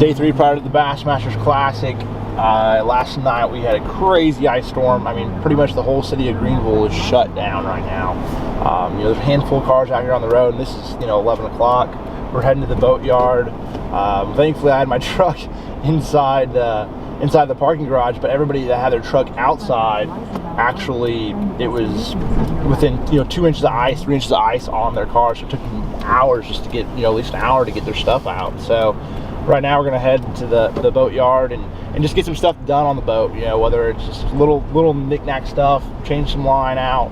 Day 3 prior to the Bassmaster Classic. Last night we had a crazy ice storm. I mean, pretty much the whole city of Greenville is shut down right now. There's a handful of cars out here on the road, and this is 11 o'clock. We're heading to the boat yard. Thankfully, I had my truck inside the parking garage, but everybody that had their truck outside, actually, it was within 2 inches of ice, 3 inches of ice on their car. So it took them hours just to get at least an hour to get their stuff out. So right now we're gonna head to the boat yard and just get some stuff done on the boat. Whether it's just little knick-knack stuff, change some line out.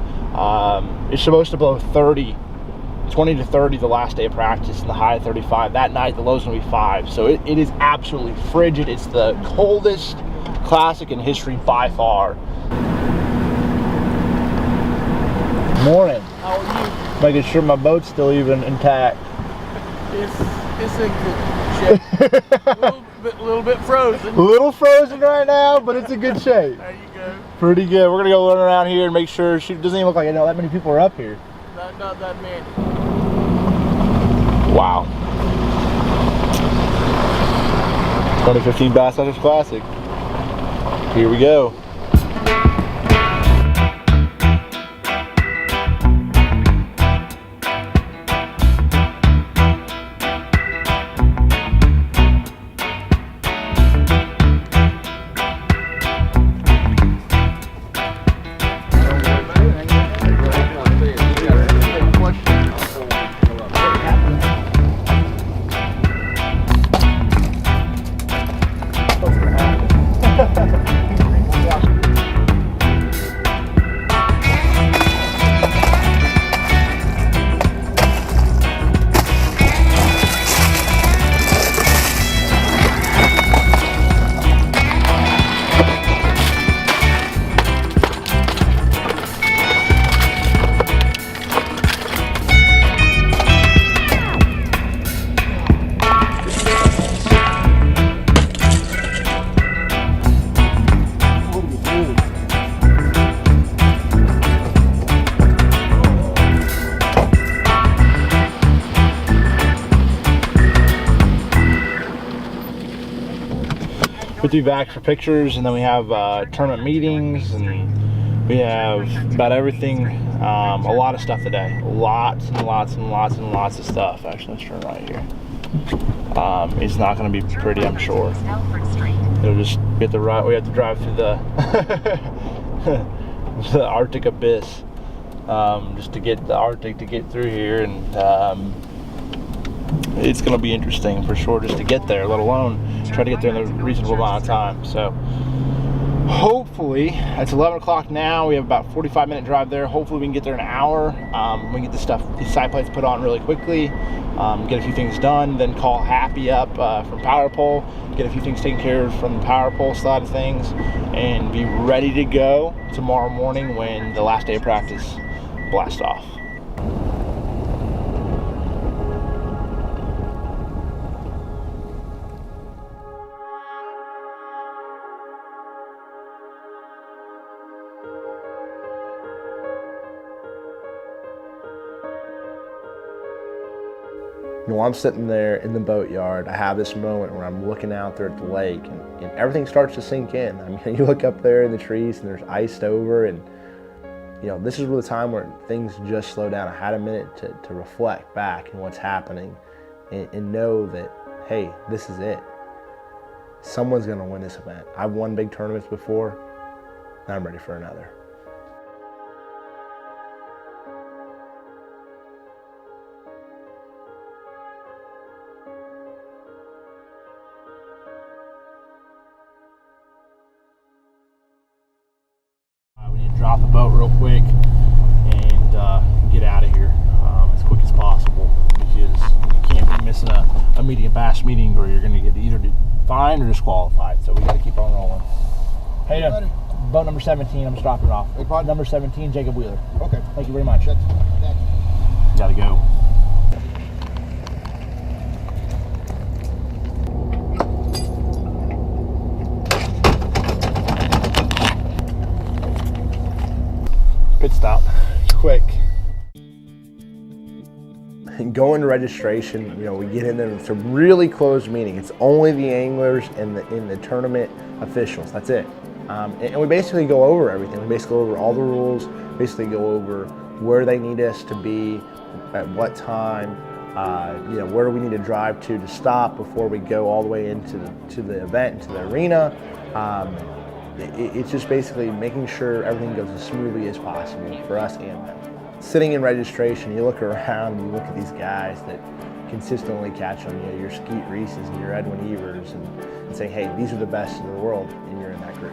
It's supposed to blow 20 to 30 the last day of practice, and the high of 35. That night the low's gonna be 5. So it is absolutely frigid. It's the coldest Classic in history by far. Morning. How are you? Making sure my boat's still even intact. It's in good shape. a little bit frozen. A little frozen right now, but it's in good shape. There you go. Pretty good. We're gonna go run around here and make sure. Shoot, doesn't even look like that many people are up here. Not that many. Wow. 2015 Bassmaster Classic. Here we go. Put you back for pictures, and then we have tournament meetings, and we have about everything, a lot of stuff today. Lots and lots and lots and lots of stuff. Actually, let's turn right here. It's not going to be pretty, I'm sure. It'll just get the right. We have to drive through the the Arctic abyss just to get the Arctic to get through here, and it's going to be interesting for sure just to get there, let alone try to get there in a reasonable amount of time. So hopefully, it's 11 o'clock now. We have about 45-minute drive there. Hopefully we can get there in an hour. We can get these side plates put on really quickly, get a few things done, then call Happy up from Power Pole, get a few things taken care of from the Power Pole side of things, and be ready to go tomorrow morning when the last day of practice blasts off. I'm sitting there in the boat yard. I have this moment where I'm looking out there at the lake, and everything starts to sink in. I mean, you look up there in the trees and there's iced over, and this is really the time where things just slow down. I had a minute to reflect back on what's happening and know that, hey, this is it. Someone's gonna win this event. I've won big tournaments before, and I'm ready for another. Drop the boat real quick and get out of here as quick as possible, because you can't be missing a meeting, a Bass meeting, or you're going to get either fined or disqualified. So we got to keep on rolling. Hey, boat number 17, I'm just dropping it off. Number 17, Jacob Wheeler. Okay. Thank you very much. Got to go. Pit stop, quick. go into registration, you know, we get in there, it's a really closed meeting. It's only the anglers and the tournament officials, that's it. And we basically go over everything. We basically go over all the rules, basically go over where they need us to be, at what time, you know, where do we need to drive to stop before we go all the way into the event, into the arena. It's just basically making sure everything goes as smoothly as possible for us and them. Sitting in registration, you look around and you look at these guys that consistently catch them, you know, your Skeet Reeses and your Edwin Evers, and say, hey, these are the best in the world, and you're in that group.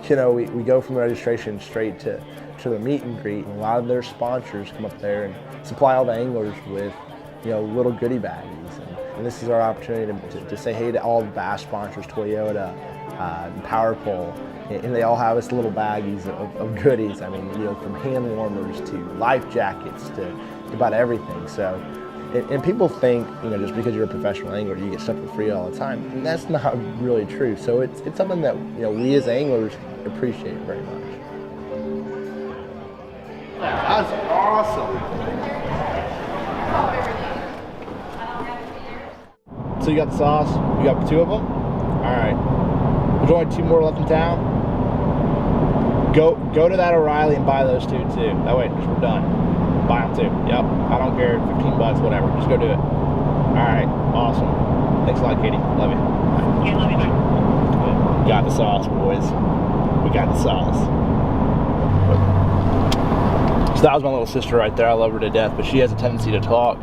You know, we go from the registration straight to the meet and greet, and a lot of their sponsors come up there and supply all the anglers with, you know, little goodie baggies. And this is our opportunity to say hey to all the Bass sponsors, Toyota, Power Pole, and they all have us little baggies of goodies. I mean, you know, from hand warmers to life jackets to about everything. So, and people think, you know, just because you're a professional angler, you get stuff for free all the time, and that's not really true. So it's something that, you know, we as anglers appreciate very much. That's awesome. So you got the sauce? You got 2 of them? All right. There's only 2 more left in town. Go to that O'Reilly and buy those 2 too. That way we're done. Buy them too. Yep. I don't care. 15 bucks, whatever. Just go do it. All right. Awesome. Thanks a lot, Katie. Love you. Yeah, love you, bye. We got the sauce, boys. We got the sauce. So that was my little sister right there. I love her to death, but she has a tendency to talk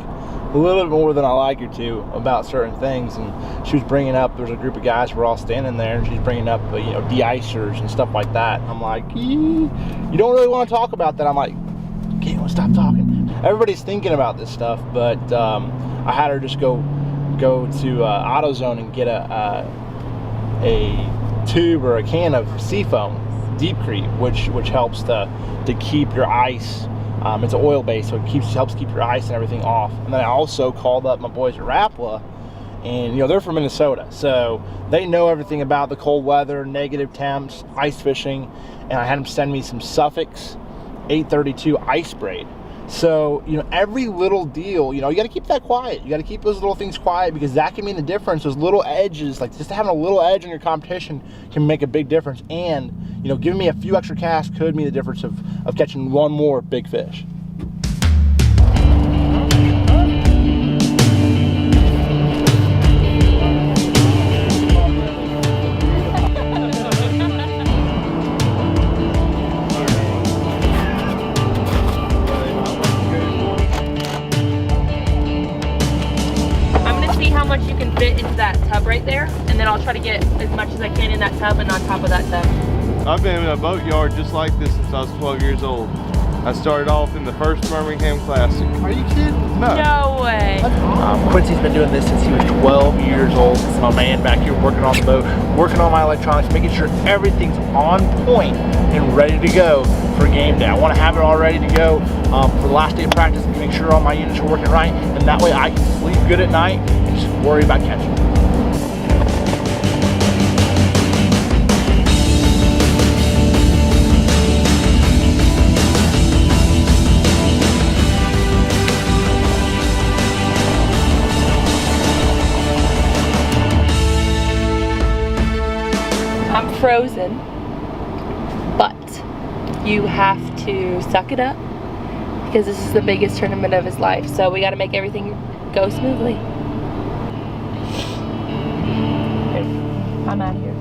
a little bit more than I like her to about certain things. And she was bringing up, there's a group of guys, we're all standing there, and she's bringing up, you know, de-icers and stuff like that. I'm like, you don't really want to talk about that. I'm like, okay, well, stop talking. Everybody's thinking about this stuff, but I had her just go to AutoZone and get a tube or a can of Seafoam Deepcrete, which helps to keep your ice. It's an oil base, so it helps keep your ice and everything off. And then I also called up my boys at Rapala, and you know, they're from Minnesota, so they know everything about the cold weather, negative temps, ice fishing, and I had them send me some Suffix 832 ice braid. So, you know, every little deal, you know, you got to keep that quiet. You got to keep those little things quiet, because that can mean the difference. Those little edges, like just having a little edge on your competition, can make a big difference. And, you know, giving me a few extra casts could mean the difference of catching one more big fish. Into that tub right there, and then I'll try to get as much as I can in that tub and on top of that tub. I've been in a boat yard just like this since I was 12 years old. I started off in the first Birmingham Classic. Are you kidding? No way. Quincy's been doing this since he was 12 years old. It's my man back here working on the boat, working on my electronics, making sure everything's on point and ready to go for game day. I want to have it all ready to go for the last day of practice, and make sure all my units are working right, and that way I can sleep good at night and just worry about catching. I'm frozen, but you have to suck it up, because this is the biggest tournament of his life, so we got to make everything go smoothly. I'm out of here.